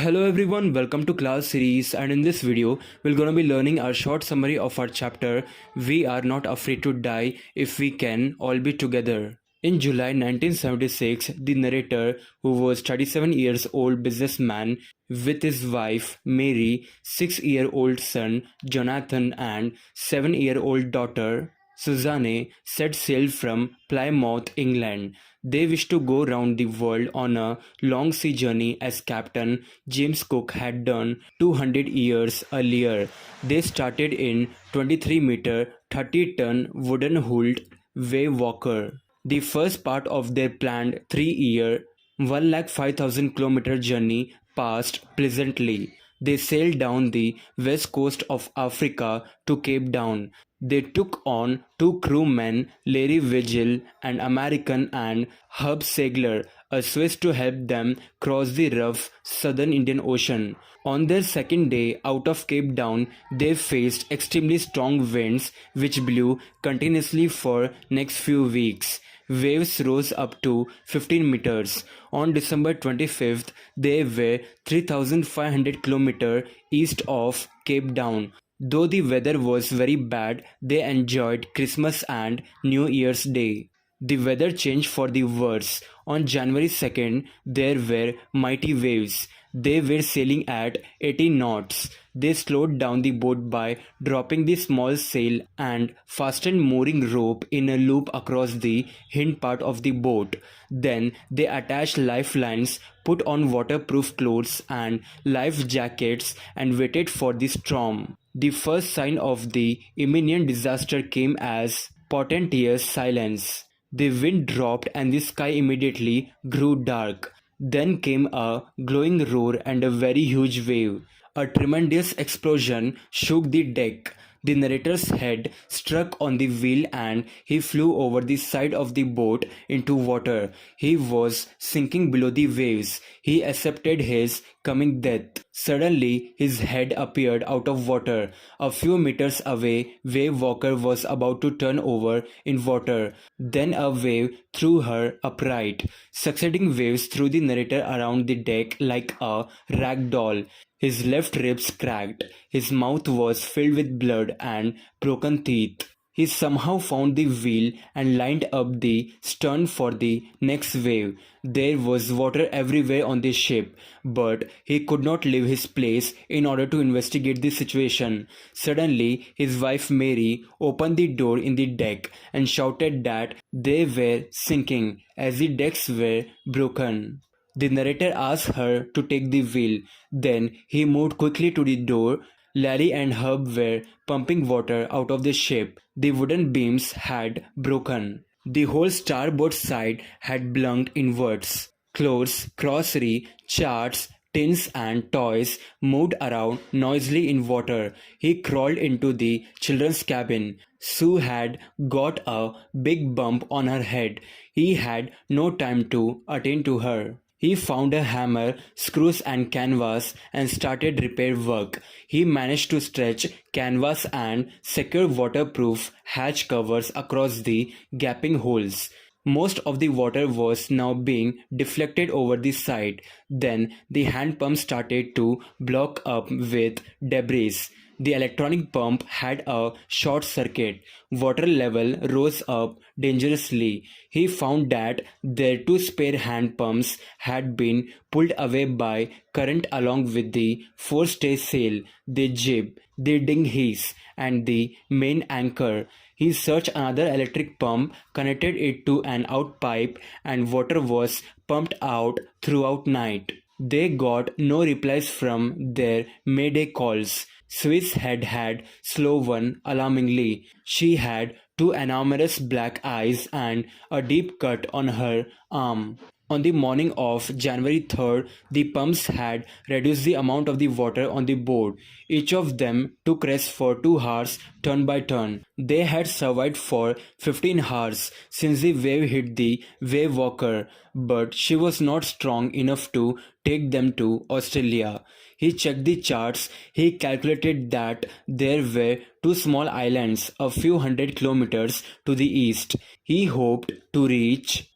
Hello everyone, welcome to class series, and in this video we're going to be learning a short summary of our chapter We Are Not Afraid to Die If We Can All Be Together. In July 1976, the narrator, who was 37 years old businessman with his wife Mary, 6-year-old son Jonathan and 7-year-old daughter Suzanne, set sail from Plymouth, England. They wished to go round the world on a long sea journey as Captain James Cook had done 200 years earlier. They started in 23-meter, 30-ton wooden-hulled wave walker. The first part of their planned 3-year, 105,000-kilometer journey passed pleasantly. They sailed down the west coast of Africa to Cape Town. They took on 2 crewmen, Larry Vigil, an American, and Hub Sagler, a Swiss, to help them cross the rough southern Indian Ocean. On their second day out of Cape Town, they faced extremely strong winds which blew continuously for next few weeks. Waves rose up to 15 meters. On December 25th, they were 3,500 kilometers east of Cape Town. Though the weather was very bad, they enjoyed Christmas and New Year's Day. The weather changed for the worse. On January 2nd, there were mighty waves. They were sailing at 80 knots. They slowed down the boat by dropping the small sail and fastened mooring rope in a loop across the hind part of the boat. Then they attached lifelines, put on waterproof clothes and life jackets, and waited for the storm. The first sign of the imminent disaster came as portentous silence. The wind dropped and the sky immediately grew dark. Then came a glowing roar and a very huge wave. A tremendous explosion shook the deck. The narrator's head struck on the wheel and he flew over the side of the boat into water. He was sinking below the waves. He accepted his coming death. Suddenly, his head appeared out of water. A few meters away, Wave Walker was about to turn over in water. Then a wave threw her upright. Succeeding waves threw the narrator around the deck like a rag doll. His left ribs cracked. His mouth was filled with blood and broken teeth. He somehow found the wheel and lined up the stern for the next wave. There was water everywhere on the ship, but he could not leave his place in order to investigate the situation. Suddenly, his wife Mary opened the door in the deck and shouted that they were sinking as the decks were broken. The narrator asked her to take the wheel. Then he moved quickly to the door. Larry and Hub were pumping water out of the ship. The wooden beams had broken. The whole starboard side had blunked inwards. Clothes, grocery, charts, tins and toys moved around noisily in water. He crawled into the children's cabin. Sue had got a big bump on her head. He had no time to attend to her. He found a hammer, screws and canvas and started repair work. He managed to stretch canvas and secure waterproof hatch covers across the gaping holes. Most of the water was now being deflected over the side. Then the hand pump started to block up with debris. The electronic pump had a short circuit. Water level rose up dangerously. He found that their 2 spare hand pumps had been pulled away by current along with the forestaysail, the jib, the dinghies, and the main anchor. He searched another electric pump, connected it to an outpipe, and water was pumped out throughout night. They got no replies from their mayday calls. Swiss had slow one alarmingly. She had 2 enormous black eyes and a deep cut on her arm. On the morning of January 3rd, the pumps had reduced the amount of the water on the board. Each of them took rest for 2 hours, turn by turn. They had survived for 15 hours since the wave hit the Wave Walker, but she was not strong enough to take them to Australia. He checked the charts. He calculated that there were 2 small islands a few hundred kilometers to the east. He hoped to reach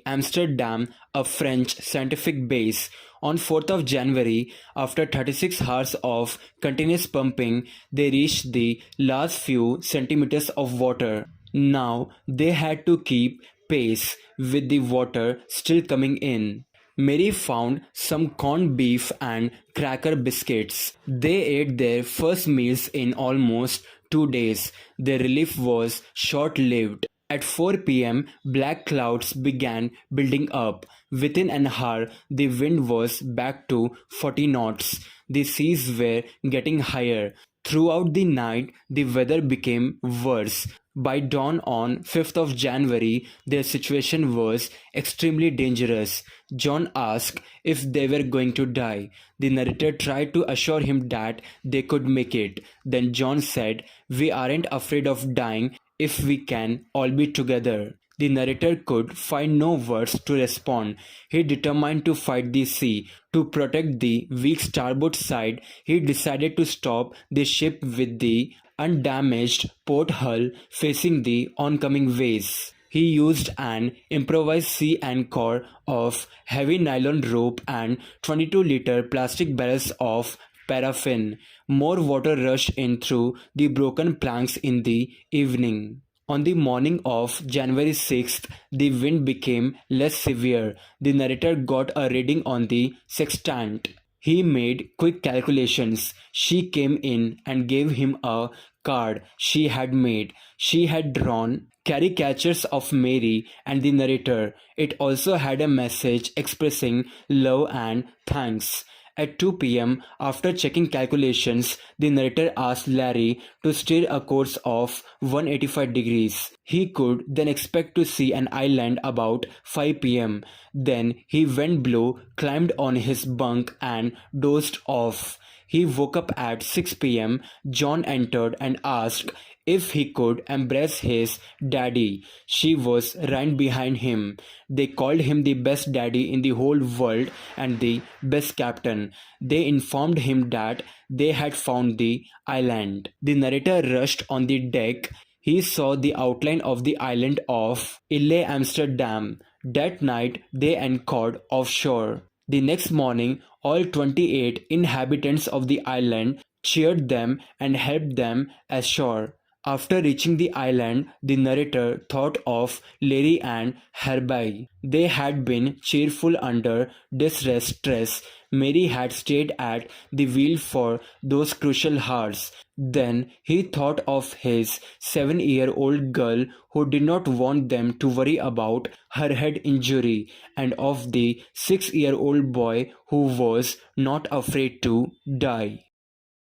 Amsterdam, a French scientific base. On 4th of January, after 36 hours of continuous pumping, they reached the last few centimeters of water. Now they had to keep pace with the water still coming in. Mary found some corned beef and cracker biscuits. They ate their first meals in almost 2 days. Their relief was short lived. At 4 p.m., black clouds began building up. Within an hour, the wind was back to 40 knots. The seas were getting higher. Throughout the night, the weather became worse. By dawn on 5th of January, their situation was extremely dangerous. John asked if they were going to die. The narrator tried to assure him that they could make it. Then John said, "We aren't afraid of dying if we can all be together." The narrator could find no words to respond. He determined to fight the sea. To protect the weak starboard side, he decided to stop the ship with the undamaged port hull facing the oncoming waves. He used an improvised sea anchor of heavy nylon rope and 22-liter plastic barrels of paraffin. More water rushed in through the broken planks in the evening. On the morning of January 6th, the wind became less severe. The narrator got a reading on the sextant. He made quick calculations. She came in and gave him a card she had made. She had drawn caricatures of Mary and the narrator. It also had a message expressing love and thanks. At 2 p.m., after checking calculations, the narrator asked Larry to steer a course of 185 degrees. He could then expect to see an island about 5 p.m. Then he went below, climbed on his bunk and dozed off. He woke up at 6 p.m. John entered and asked if he could embrace his daddy. She was right behind him. They called him the best daddy in the whole world and the best captain. They informed him that they had found the island. The narrator rushed on the deck. He saw the outline of the island of Ile Amsterdam. That night they anchored offshore. The next morning, all 28 inhabitants of the island cheered them and helped them ashore. After reaching the island, the narrator thought of Larry and Herbie. They had been cheerful under stress. Mary had stayed at the wheel for those crucial hours. Then he thought of his 7-year-old girl who did not want them to worry about her head injury, and of the 6-year-old boy who was not afraid to die.